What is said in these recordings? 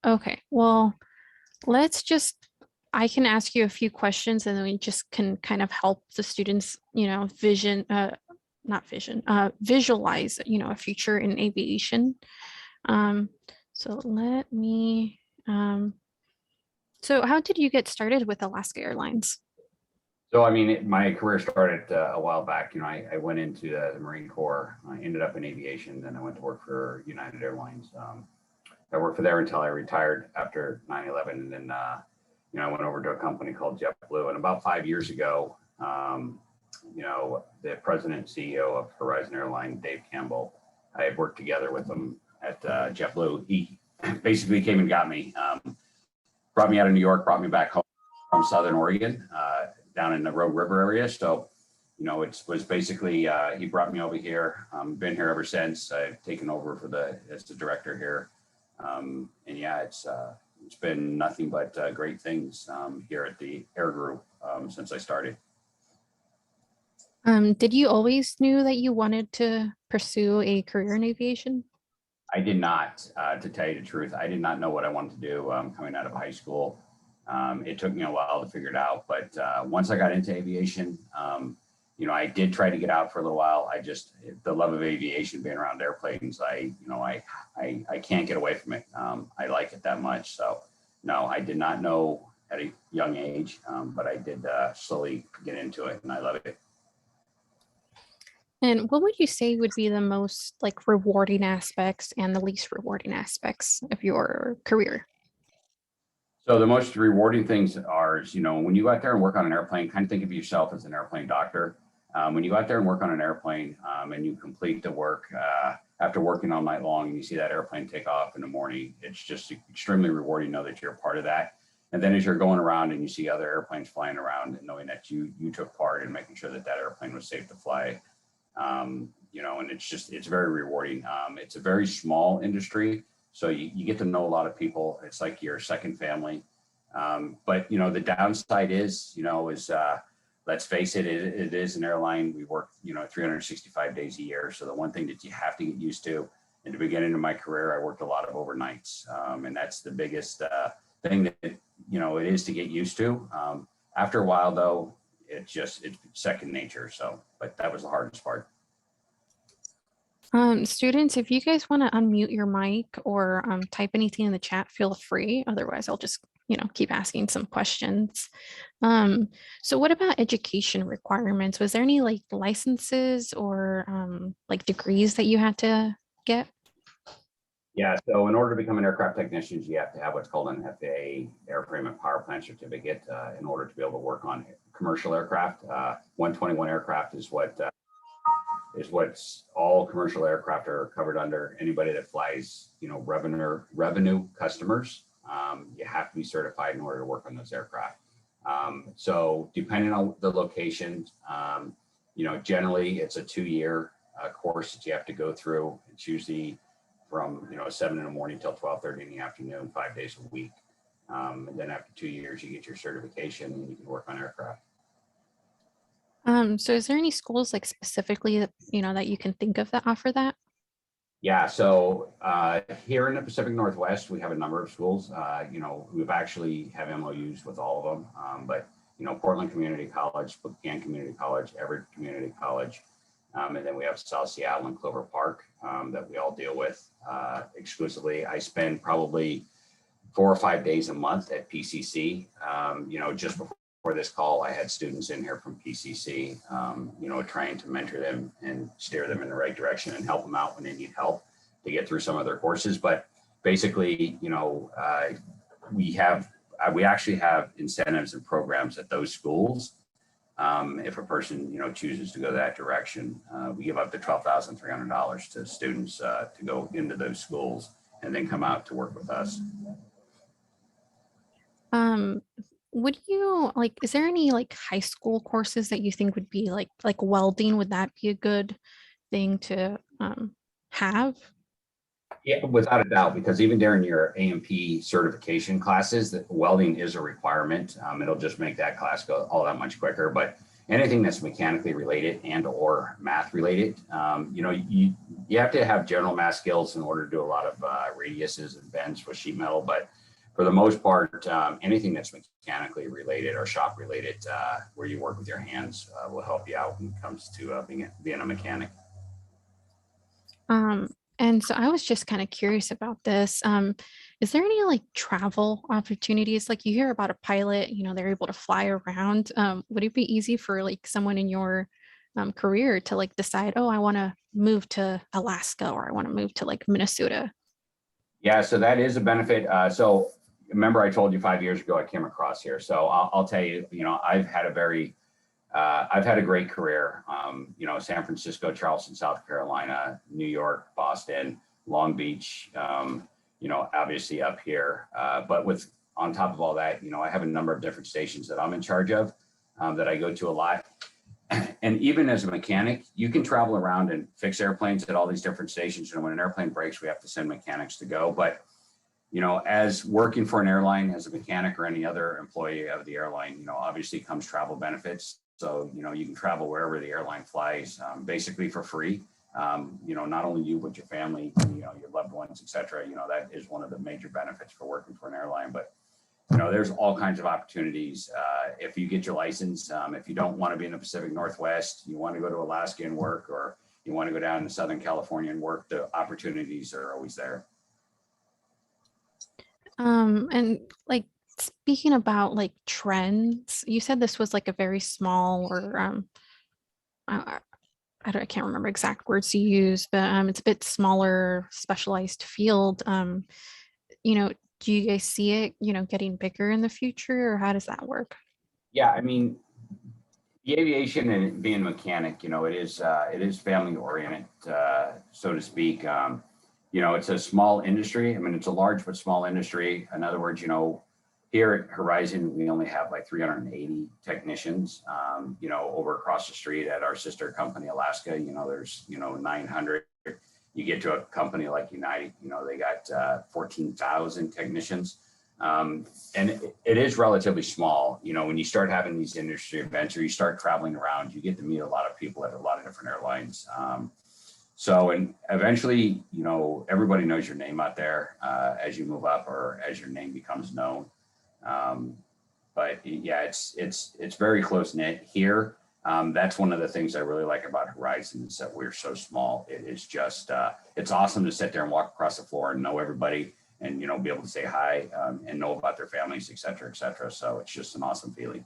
Okay, well, let's just, I can ask you a few questions and then we just can kind of help the students, not vision, visualize, a future in aviation. Um, so let me, um, so how did you get started with Alaska Airlines? So, I mean, my career started a while back. I went into the Marine Corps. I ended up in aviation. Then I went to work for United Airlines. I worked for there until I retired after 9/11. And then, I went over to a company called JetBlue. And about 5 years ago, the president and CEO of Horizon Airline, Dave Campbell, I had worked together with him at JetBlue. He basically came and got me, brought me out of New York, brought me back home from Southern Oregon, down in the Rogue River area. So, it was basically, he brought me over here. Been here ever since. I've taken over as the director here. And yeah, it's been nothing but great things here at the Air Group since I started. Did you always knew that you wanted to pursue a career in aviation? I did not, to tell you the truth. I did not know what I wanted to do coming out of high school. It took me a while to figure it out, but once I got into aviation, I did try to get out for a little while. The love of aviation, being around airplanes, I can't get away from it. I like it that much. So no, I did not know at a young age, but I did slowly get into it and I love it. And what would you say would be the most like rewarding aspects and the least rewarding aspects of your career? So the most rewarding things are, when you go out there and work on an airplane, kind of think of yourself as an airplane doctor. When you go out there and work on an airplane and you complete the work after working all night long and you see that airplane take off in the morning, it's just extremely rewarding to know that you're a part of that. And then as you're going around and you see other airplanes flying around and knowing that you took part in making sure that that airplane was safe to fly, and it's very rewarding. It's a very small industry. So you get to know a lot of people. It's like your second family. But the downside is, let's face it, it is an airline. We work, 365 days a year. So the one thing that you have to get used to, in the beginning of my career, I worked a lot of overnights. And that's the biggest thing that, it is to get used to. After a while, though, it's second nature. So, but that was the hardest part. Students, if you guys want to unmute your mic or type anything in the chat, feel free. Otherwise, I'll just, keep asking some questions. So what about education requirements? Was there any like licenses or like degrees that you had to get? Yeah, so in order to become an aircraft technician, you have to have what's called an FAA airframe and power plant certificate in order to be able to work on commercial aircraft. 121 aircraft is what's all commercial aircraft are covered under. Anybody that flies, revenue customers, you have to be certified in order to work on those aircraft. So depending on the location, generally it's a 2-year course that you have to go through. It's usually from 7 in the morning till 12:30 in the afternoon, 5 days a week. And then after 2 years, you get your certification and you can work on aircraft. So is there any schools like specifically that, that you can think of that offer that? Yeah, so here in the Pacific Northwest, we have a number of schools. We've actually have MOUs with all of them, but Portland Community College, Spokane Community College, Everett Community College, and then we have South Seattle and Clover Park that we all deal with exclusively. I spend probably 4 or 5 days a month at PCC. Just before this call, I had students in here from PCC, trying to mentor them and steer them in the right direction and help them out when they need help to get through some of their courses. But basically, we actually have incentives and programs at those schools. If a person, chooses to go that direction, we give up to $12,300 to students to go into those schools and then come out to work with us. Would you like, is there any like high school courses that you think would be like welding? Would that be a good thing to have? Yeah, without a doubt, because even during your A&P certification classes, that welding is a requirement. It'll just make that class go all that much quicker. But anything that's mechanically related and or math related, you have to have general math skills in order to do a lot of radiuses and bends with sheet metal, but for the most part, anything that's mechanically related or shop related, where you work with your hands, will help you out when it comes to being a mechanic. Um, and so I was just kind of curious about this. Is there any like travel opportunities? Like you hear about a pilot, they're able to fly around. Would it be easy for like someone in your career to like decide, oh, I want to move to Alaska or I want to move to like Minnesota? Yeah, so that is a benefit. So remember, I told you 5 years ago I came across here. So I'll tell you, I've had a great career. San Francisco, Charleston, South Carolina, New York, Boston, Long Beach. Obviously up here. But with on top of all that, I have a number of different stations that I'm in charge of, that I go to a lot. And even as a mechanic, you can travel around and fix airplanes at all these different stations. And when an airplane breaks, we have to send mechanics to go. But as working for an airline as a mechanic or any other employee of the airline, obviously comes travel benefits. So, you can travel wherever the airline flies, basically for free. Not only you, but your family, your loved ones, et cetera. That is one of the major benefits for working for an airline. But, there's all kinds of opportunities. If you get your license, if you don't want to be in the Pacific Northwest, you want to go to Alaska and work, or you want to go down to Southern California and work, the opportunities are always there. And like speaking about like trends, you said this was like a very small or I, I can't remember exact words you use, but it's a bit smaller, specialized field. You know, do you guys see it, getting bigger in the future, or how does that work? Yeah, I mean, the aviation and being a mechanic, it is family oriented, so to speak. It's a small industry. I mean, it's a large but small industry. In other words, here at Horizon, we only have like 380 technicians. Over across the street at our sister company, Alaska, there's 900. You get to a company like United, they got 14,000 technicians. And it is relatively small. When you start having these industry events or you start traveling around, you get to meet a lot of people at a lot of different airlines. And eventually, everybody knows your name out there as you move up or as your name becomes known. But yeah, it's very close knit here. That's one of the things I really like about Horizon is that we're so small. It is just, it's awesome to sit there and walk across the floor and know everybody and, be able to say hi, and know about their families, et cetera, et cetera. So it's just an awesome feeling.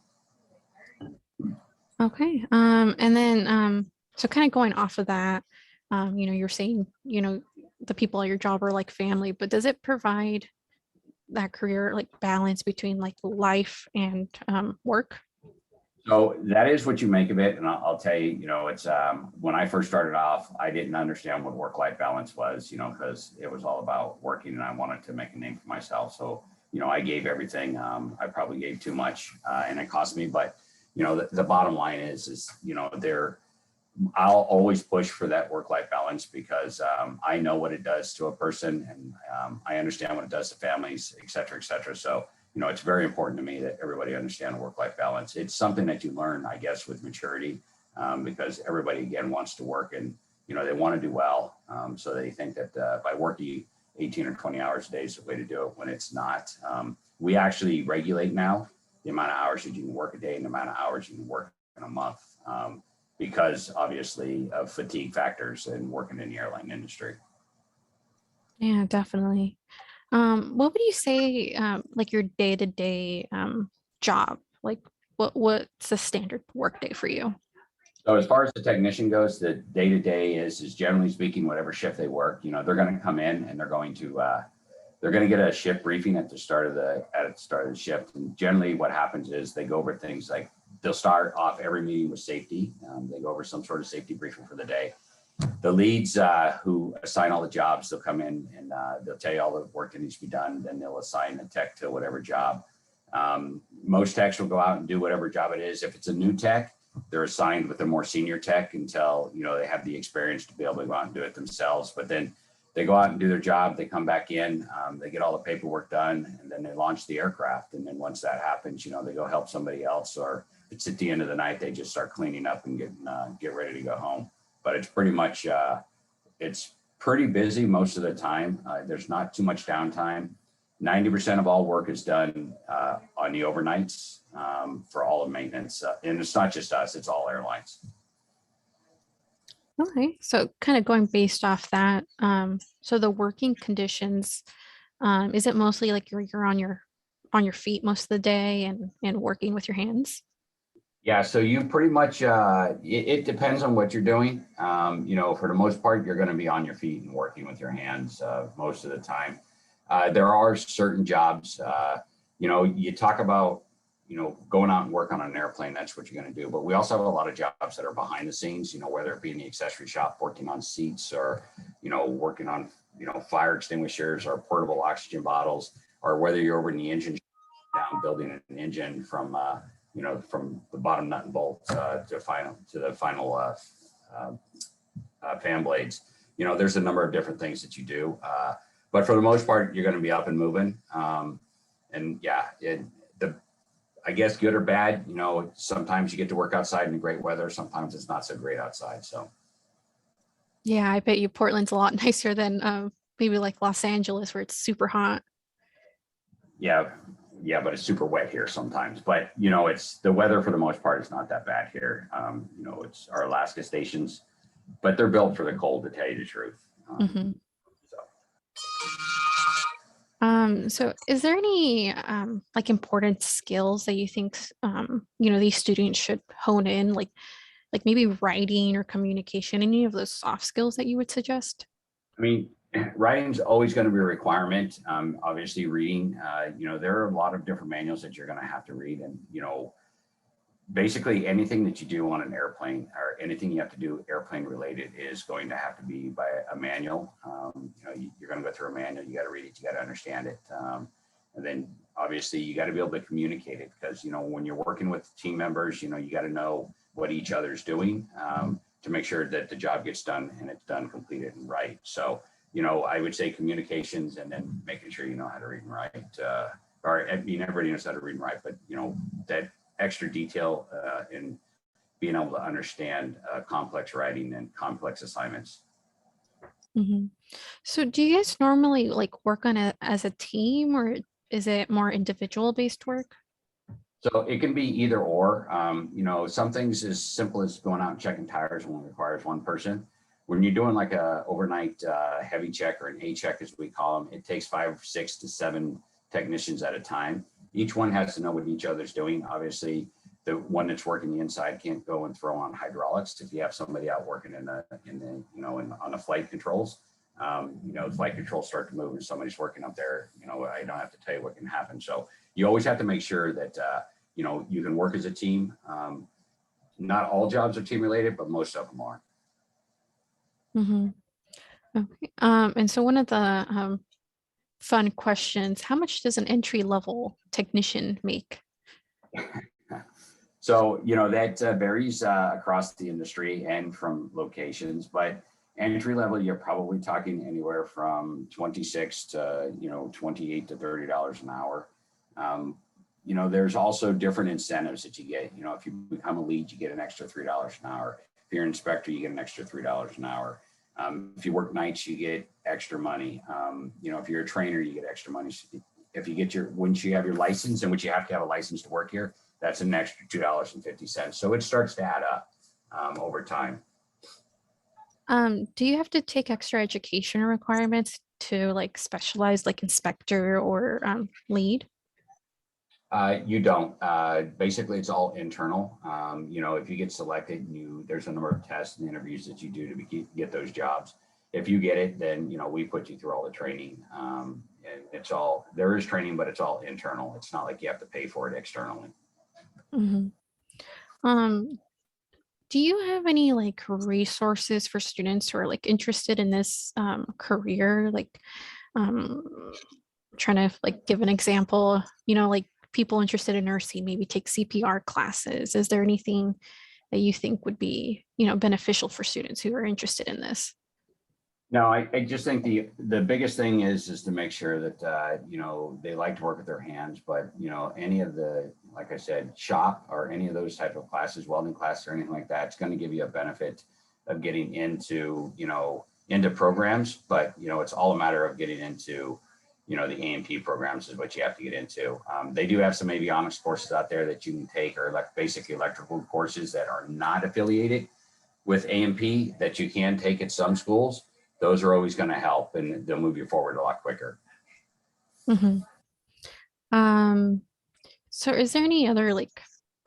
Okay. And then so kind of going off of that, you're saying, the people at your job are like family, but does it provide that career like balance between like life and work? So that is what you make of it. And I'll tell you, it's when I first started off, I didn't understand what work-life balance was, because it was all about working and I wanted to make a name for myself. So, I gave everything. I probably gave too much, and it cost me. But, the bottom line is, I'll always push for that work-life balance because I know what it does to a person, and I understand what it does to families, et cetera, et cetera. So, it's very important to me that everybody understand the work-life balance. It's something that you learn, I guess, with maturity, because everybody, again, wants to work and, they want to do well. So they think that by working 18 or 20 hours a day is the way to do it when it's not. We actually regulate now the amount of hours that you can work a day and the amount of hours you can work in a month, because obviously of fatigue factors and working in the airline industry. Yeah, definitely. What would you say, like your day-to-day job? Like what's the standard work day for you? So as far as the technician goes, the day to day is generally speaking, whatever shift they work, they're going to come in and they're going to get a shift briefing at the start of the shift. And generally what happens is they go over things like they'll start off every meeting with safety. They go over some sort of safety briefing for the day. The leads who assign all the jobs, they'll come in and they'll tell you all the work that needs to be done. Then they'll assign the tech to whatever job. Most techs will go out and do whatever job it is. If it's a new tech, they're assigned with a more senior tech until they have the experience to be able to go out and do it themselves. But then they go out and do their job. They come back in, they get all the paperwork done, and then they launch the aircraft. And then once that happens, they go help somebody else. Or if it's at the end of the night, they just start cleaning up and get ready to go home. But it's pretty much it's pretty busy most of the time. There's not too much downtime. 90% of all work is done on the overnights for all of maintenance. And it's not just us, it's all airlines. Okay, so kind of going based off that, so the working conditions, is it mostly like you're on your feet most of the day and working with your hands? Yeah, so you pretty much, it depends on what you're doing. For the most part, you're going to be on your feet and working with your hands most of the time. There are certain jobs, you talk about, going out and work on an airplane, that's what you're going to do. But we also have a lot of jobs that are behind the scenes, whether it be in the accessory shop, working on seats or, working on, fire extinguishers or portable oxygen bottles, or whether you're over in the engine down building an engine from the bottom nut and bolt to the final fan blades. There's a number of different things that you do, but for the most part, you're going to be up and moving. And yeah, I guess good or bad, sometimes you get to work outside in the great weather. Sometimes it's not so great outside. So Yeah, I bet you Portland's a lot nicer than maybe like Los Angeles where it's super hot. yeah, yeah, but it's super wet here sometimes. But it's the weather for the most part is not that bad here. It's our Alaska stations, but they're built for the cold, to tell you the truth. Mhm. So So is there any like important skills that you think these students should hone in, like maybe writing or communication, any of those soft skills that you would suggest? I mean, writing's always going to be a requirement. Obviously, reading. There are a lot of different manuals that you're going to have to read, and basically anything that you do on an airplane or anything you have to do airplane related is going to have to be by a manual. You're going to go through a manual, you got to read it, you got to understand it. And then obviously you got to be able to communicate it because, when you're working with team members, you got to know what each other's doing to make sure that the job gets done and it's done, completed and right. So, I would say communications and then making sure you know how to read and write. Everybody knows how to read and write, but that extra detail in being able to understand complex writing and complex assignments. Mhm. So do you guys normally like work on it as a team or is it more individual based work? So it can be either or. Some things as simple as going out and checking tires only requires one person. When you're doing like a overnight heavy check or an A check, as we call them, it takes 5, 6 to 7 technicians at a time. Each one has to know what each other's doing. Obviously, the one that's working the inside can't go and throw on hydraulics. If you have somebody out working on the flight controls, flight controls start to move and somebody's working up there. I don't have to tell you what can happen. So you always have to make sure that you can work as a team. Not all jobs are team related, but most of them are. Mhm. Okay. And so one of the fun questions, how much does an entry level technician make? So, that varies across the industry and from locations, but entry level, you're probably talking anywhere from 26 to, 28 to $30 an hour. There's also different incentives that you get. If you become a lead, you get an extra $3 an hour. If you're an inspector, you get an extra $3 an hour. If you work nights, you get extra money. If you're a trainer, you get extra money. If you get once you have your license, and which you have to have a license to work here, that's an extra $2.50. So it starts to add up over time. Do you have to take extra education requirements to like specialize like inspector or lead? You don't. Basically, it's all internal. If you get selected, there's a number of tests and interviews that you do to get those jobs. If you get it, then we put you through all the training. And there is training, but it's all internal. It's not like you have to pay for it externally. Mhm. Um, do you have any like resources for students who are like interested in this career? Like um, trying to like give an example, like people interested in nursing maybe take CPR classes. Is there anything that you think would be, beneficial for students who are interested in this? No, I just think the biggest thing is to make sure that they like to work with their hands, but any of the, like I said, shop or any of those type of classes, welding classes or anything like that, it's going to give you a benefit of getting into into programs, but it's all a matter of getting into the A&P programs is what you have to get into. They do have some avionics courses out there that you can take, or like basic electrical courses that are not affiliated with A&P that you can take at some schools. Those are always going to help, and they'll move you forward a lot quicker. Mhm. Um, so is there any other like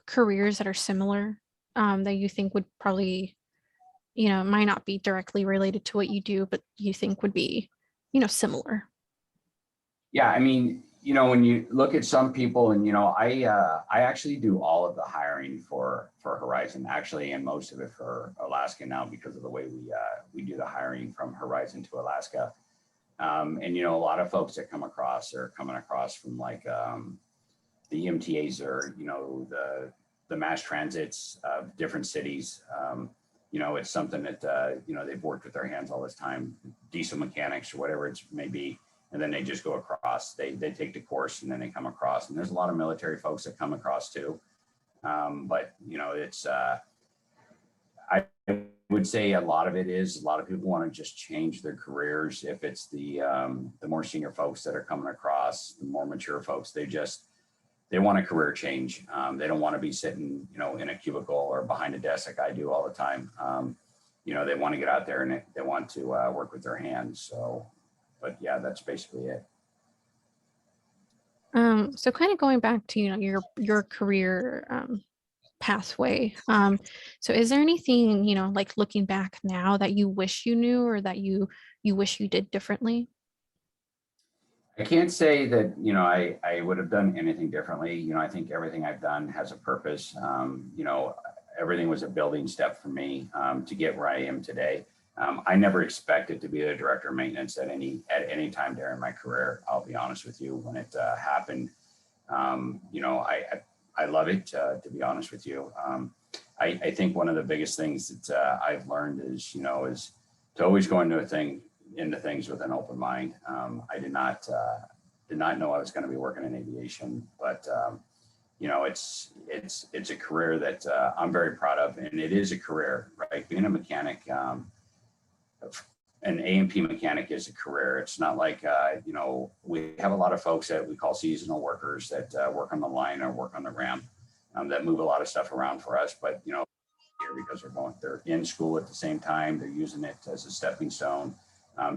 careers that are similar that you think would probably, might not be directly related to what you do, but you think would be, similar? Yeah, I mean, when you look at some people, and I actually do all of the hiring for Horizon, actually, and most of it for Alaska now because of the way we do the hiring from Horizon to Alaska. And a lot of folks that come across are coming across from like the EMTAs, or the mass transits of different cities. It's something that they've worked with their hands all this time, diesel mechanics or whatever it may be, and then they just go across. They take the course and then they come across. And there's a lot of military folks that come across too. But it's I would say a lot of it is a lot of people want to just change their careers. If it's the more senior folks that are coming across, the more mature folks, they want a career change. They don't want to be sitting, in a cubicle or behind a desk like I do all the time. They want to get out there and they want to work with their hands. So, but yeah, that's basically it. So kind of going back to, your career pathway. So is there anything, like looking back now that you wish you knew or that you wish you did differently? I can't say that, I would have done anything differently. I think everything I've done has a purpose. Everything was a building step for me to get where I am today. I never expected to be the director of maintenance at any time during my career. I'll be honest with you. When it happened, I love it, to be honest with you. I think one of the biggest things that I've learned is to always go into things with an open mind. I did not know I was going to be working in aviation, but it's a career that I'm very proud of, and it is a career, right? Being a mechanic, an A&P mechanic is a career. It's not like, we have a lot of folks that we call seasonal workers that work on the line or work on the ramp, that move a lot of stuff around for us. But, because they're in school at the same time, they're using it as a stepping stone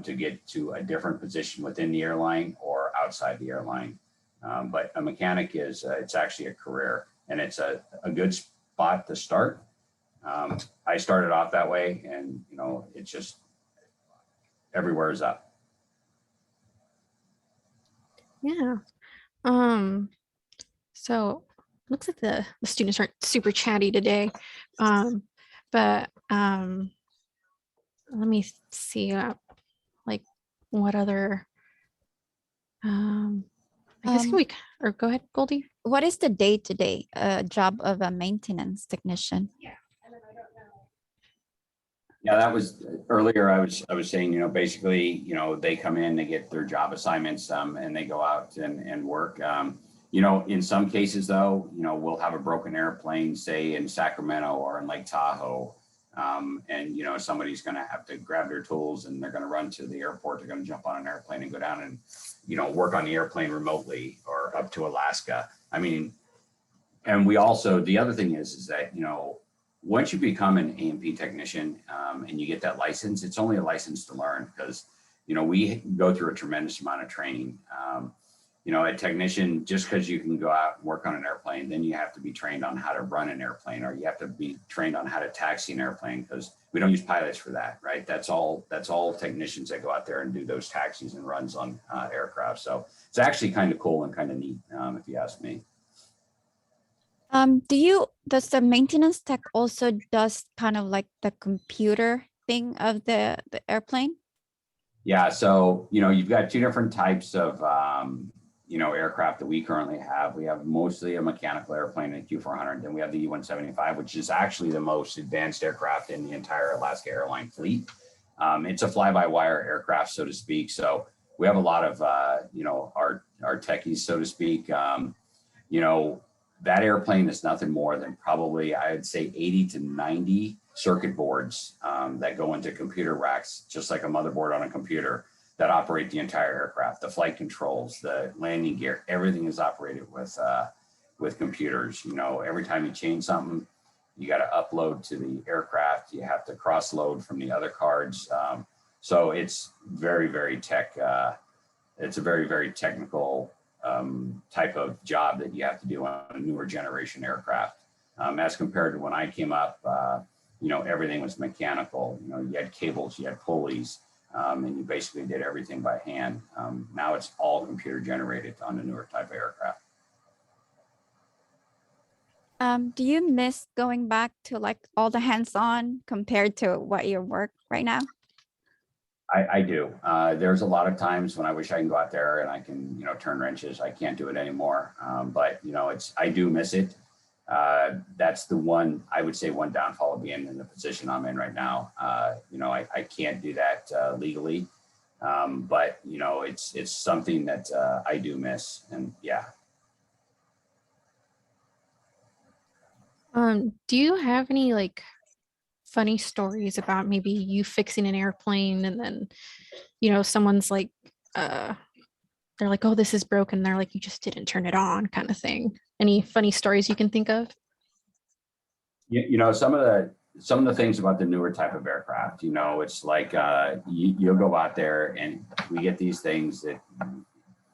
to get to a different position within the airline or outside the airline. But a mechanic it's actually a career, and it's a good spot to start. I started off that way, and, it's just, everywhere is up. Yeah. So looks like the students aren't super chatty today. Um, but let me see like what other I guess Um, or go ahead, Goldie. what is the day-to-day job of a maintenance technician? Yeah, that was earlier. I was saying, basically, they come in, they get their job assignments, and they go out and work. In some cases though, we'll have a broken airplane, say in Sacramento or in Lake Tahoe. And somebody's going to have to grab their tools and they're going to run to the airport. They're going to jump on an airplane and go down and, work on the airplane remotely or up to Alaska. I mean, and we also, the other thing is that, once you become an A&P technician and you get that license, it's only a license to learn, because, we go through a tremendous amount of training. A technician, just because you can go out and work on an airplane, then you have to be trained on how to run an airplane, or you have to be trained on how to taxi an airplane, because we don't use pilots for that, right? That's all technicians that go out there and do those taxis and runs on aircraft. So it's actually kind of cool and kind of neat, if you ask me. Does the maintenance tech also does kind of like the computer thing of the airplane? Yeah, so you've got two different types of aircraft that we currently have. We have mostly a mechanical airplane, a Q400, then we have the E-175, which is actually the most advanced aircraft in the entire Alaska Airline fleet. It's a fly-by-wire aircraft, so to speak. So we have a lot of our techies, so to speak. That airplane is nothing more than probably, I'd say, 80 to 90 circuit boards that go into computer racks, just like a motherboard on a computer, that operate the entire aircraft. The flight controls, the landing gear, everything is operated with computers. You know, every time you change something, you got to upload to the aircraft. You have to cross load from the other cards. So it's very, very tech. It's a very, very technical type of job that you have to do on a newer generation aircraft. As compared to when I came up, you know, everything was mechanical. You know, you had cables, you had pulleys, and you basically did everything by hand. Now it's all computer generated on the newer type of aircraft. Do you miss going back to like all the hands-on compared to what you work right now? I do. There's a lot of times when I wish I can go out there and I can, you know, turn wrenches. I can't do it anymore. But, you know, I do miss it. That's the one, I would say, one downfall of being in the position I'm in right now. You know, I can't do that legally. But, you know, it's something that I do miss. And yeah. Do you have any like funny stories about maybe you fixing an airplane and then, you know, someone's like, they're like, oh, this is broken. They're like, you just didn't turn it on, kind of thing. Any funny stories you can think of? You know, some of the things about the newer type of aircraft, you know, it's like you'll go out there and we get these things that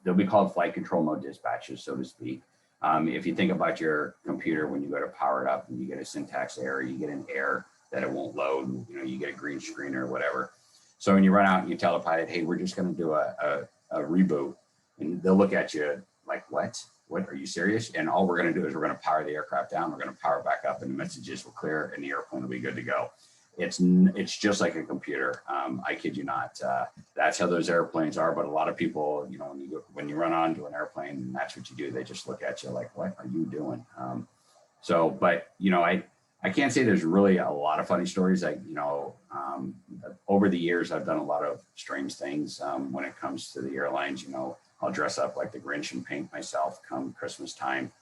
they'll be called flight control mode dispatches, so to speak. If you think about your computer, when you go to power it up and you get a syntax error, you get an error that it won't load, you know, you get a green screen or whatever. So when you run out and you tell the pilot, hey, we're just going to do a reboot, and they'll look at you like, what? What, are you serious? And all we're going to do is we're going to power the aircraft down. We're going to power it back up and the messages will clear and the airplane will be good to go. It's just like a computer. I kid you not. That's how those airplanes are. But a lot of people, you know, when you run onto an airplane and that's what you do, they just look at you like, what are you doing? But you know, I can't say there's really a lot of funny stories. You know, over the years, I've done a lot of strange things when it comes to the airlines. You know, I'll dress up like the Grinch and paint myself come Christmas time.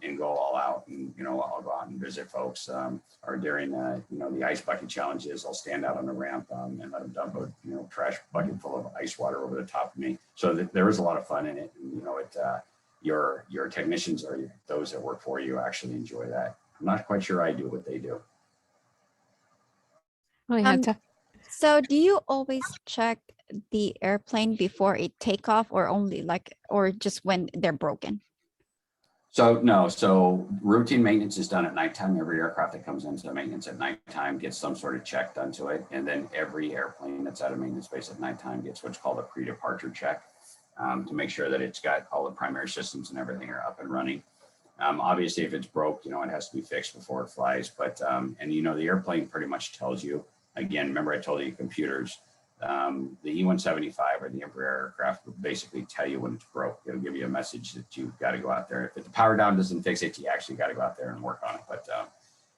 And go all out, and you know, I'll go out and visit folks. Or during you know, the ice bucket challenges, I'll stand out on the ramp and let them dump a, you know, trash bucket full of ice water over the top of me. So there is a lot of fun in it. And, you know, your technicians or those that work for you actually enjoy that. I'm not quite sure I do what they do. Oh yeah, So do you always check the airplane before it take off, or only like, or just when they're broken? So no, so routine maintenance is done at nighttime. Every aircraft that comes into maintenance at nighttime gets some sort of check done to it. And then every airplane that's out of maintenance base at nighttime gets what's called a pre-departure check to make sure that it's got all the primary systems and everything are up and running. Obviously, if it's broke, you know, it has to be fixed before it flies. But, and you know, the airplane pretty much tells you, again, remember I told you computers, the E-175 or the Embraer aircraft will basically tell you when it's broke. It'll give you a message that you've got to go out there. If the power down doesn't fix it, you actually got to go out there and work on it. But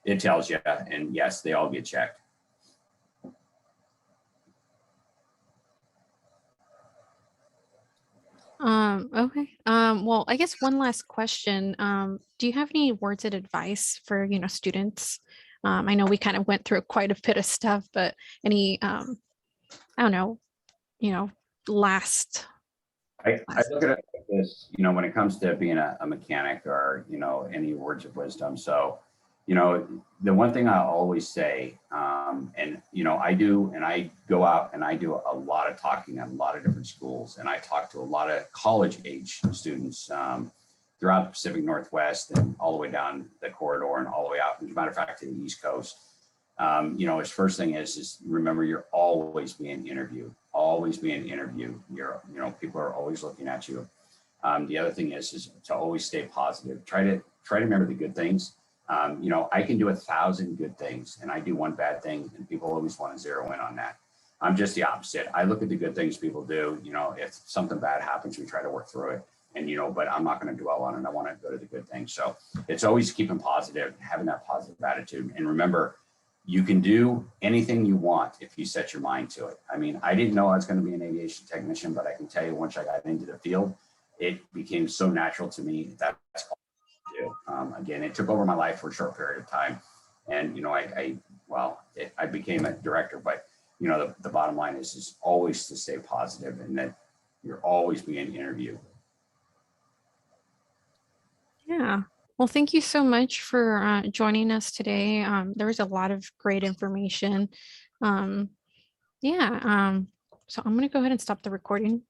it tells you, and yes, they all get checked. Okay. Well, I guess one last question. Do you have any words of advice for, you know, students? I know we kind of went through quite a bit of stuff, but any, I don't know, you know, I look at it like this, you know, when it comes to being a mechanic or, you know, any words of wisdom. So, you know, the one thing I always say, and, you know, I go out and I do a lot of talking at a lot of different schools, and I talk to a lot of college age students throughout the Pacific Northwest and all the way down the corridor and all the way out, as a matter of fact, to the East Coast. You know, his first thing is remember, you're always being interviewed, always being interviewed. You know, people are always looking at you. The other thing is to always stay positive. Try to remember the good things. You know, I can do 1,000 good things and I do one bad thing and people always want to zero in on that. I'm just the opposite. I look at the good things people do. You know, if something bad happens, we try to work through it. And, you know, but I'm not going to dwell on it. I want to go to the good things. So it's always keeping positive, having that positive attitude. And remember, you can do anything you want if you set your mind to it. I mean, I didn't know I was going to be an aviation technician, but I can tell you once I got into the field, it became so natural to me. That's all I do. Again, it took over my life for a short period of time. And, you know, well, I became a director, but you know, the bottom line is always to stay positive and that you're always being interviewed. Yeah. Well, thank you so much for joining us today. There was a lot of great information. Um, yeah. So I'm going to go ahead and stop the recording.